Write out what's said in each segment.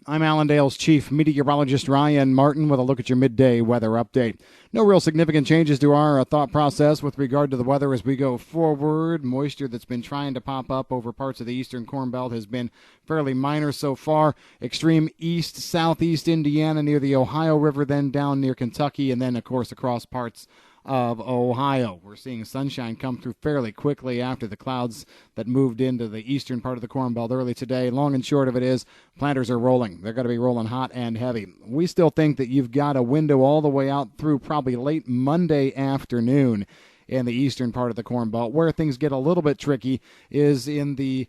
I'm Allendale's chief meteorologist Ryan Martin with a look at your midday weather update. No real significant changes to our thought process with regard to the weather as we go forward. Moisture that's been trying to pop up over parts of the eastern Corn Belt has been fairly minor so far. Extreme east, southeast Indiana near the Ohio River, then down near Kentucky, and then, of course, across parts of Ohio. We're seeing sunshine come through fairly quickly after the clouds that moved into the eastern part of the Corn Belt early today. Long and short of it is planters are rolling. They're going to be rolling hot and heavy. We still think that you've got a window all the way out through probably late Monday afternoon in the eastern part of the Corn Belt. Where things get a little bit tricky is in the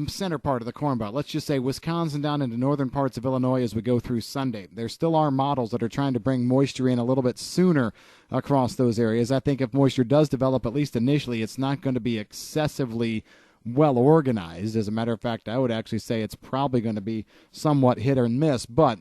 center part of the Corn Belt. Let's just say Wisconsin down into northern parts of Illinois as we go through Sunday. There still are models that are trying to bring moisture in a little bit sooner across those areas. I think if moisture does develop, at least initially, it's not going to be excessively well organized. As a matter of fact, I would actually say it's probably going to be somewhat hit or miss, but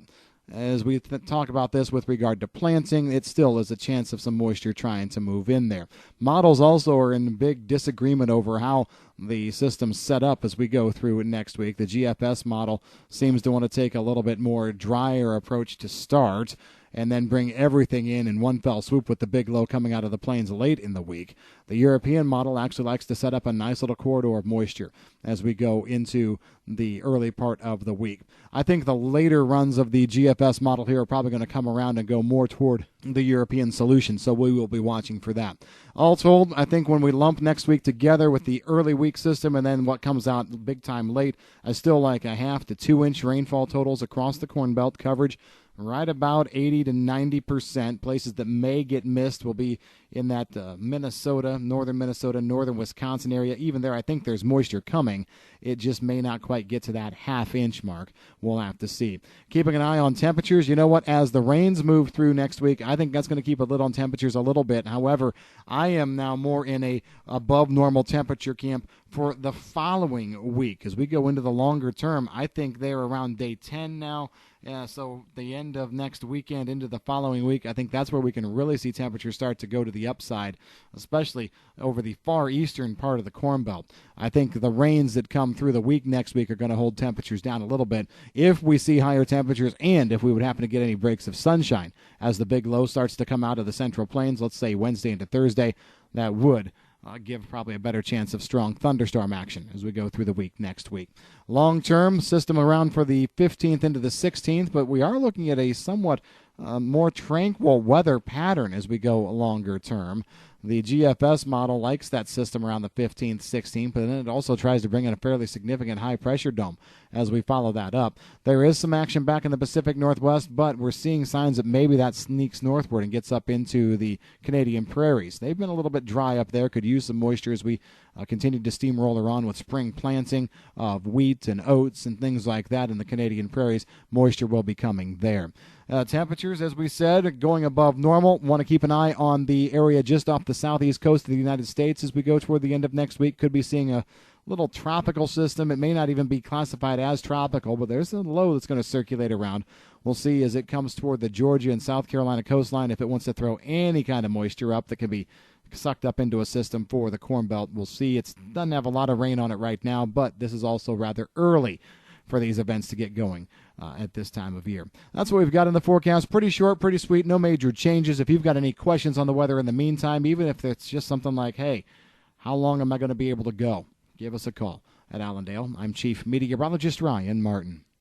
as we talk about this with regard to planting, it still is a chance of some moisture trying to move in there. Models also are in big disagreement over how the system's set up as we go through next week. The GFS model seems to want to take a little bit more drier approach to start and then bring everything in one fell swoop with the big low coming out of the plains late in the week. The European model actually likes to set up a nice little corridor of moisture as we go into the early part of the week. I think the later runs of the GFS model here are probably going to come around and go more toward the European solution, so we will be watching for that. All told, I think when we lump next week together with the early week system and then what comes out big time late, I still like a 1/2 to 2 inch rainfall totals across the Corn Belt. Coverage right about 80 to 90%. Places that may get missed will be in that Minnesota, northern Wisconsin area. Even there, I think there's moisture coming. It just may not quite get to that 1/2 inch mark. We'll have to see. Keeping an eye on temperatures. You know what? As the rains move through next week, I think that's going to keep a lid on temperatures a little bit. However, I am now more in a above normal temperature camp for the following week. As we go into the longer term, I think they're around day 10 now. So the end of next weekend into the following week, I think that's where we can really see temperatures start to go to the upside, especially over the far eastern part of the Corn Belt. I think the rains that come through the week next week are going to hold temperatures down a little bit. If we see higher temperatures and if we would happen to get any breaks of sunshine as the big low starts to come out of the central plains, let's say Wednesday into Thursday, that would give probably a better chance of strong thunderstorm action as we go through the week next week. Long-term system around for the 15th into the 16th, but we are looking at a somewhat more tranquil weather pattern as we go longer term. The GFS model likes that system around the 15th, 16th, but then it also tries to bring in a fairly significant high-pressure dome as we follow that up. There is some action back in the Pacific Northwest, but we're seeing signs that maybe that sneaks northward and gets up into the Canadian prairies. They've been a little bit dry up there, could use some moisture as we continue to steamroller on with spring planting of wheat and oats and things like that in the Canadian prairies. Moisture will be coming there. Temperatures, as we said, going above normal. Want to keep an eye on the area just off the southeast coast of the United States as we go toward the end of next week. Could be seeing a little tropical system. It may not even be classified as tropical, but there's a low that's going to circulate around. We'll see as it comes toward the Georgia and South Carolina coastline if it wants to throw any kind of moisture up that can be sucked up into a system for the Corn Belt. We'll see. It doesn't have a lot of rain on it right now, but this is also rather early for these events to get going at this time of year. That's what we've got in the forecast. Pretty short, pretty sweet, no major changes. If you've got any questions on the weather in the meantime, even if it's just something like, hey, how long am I going to be able to go? Give us a call at Allendale. I'm Chief Meteorologist Ryan Martin.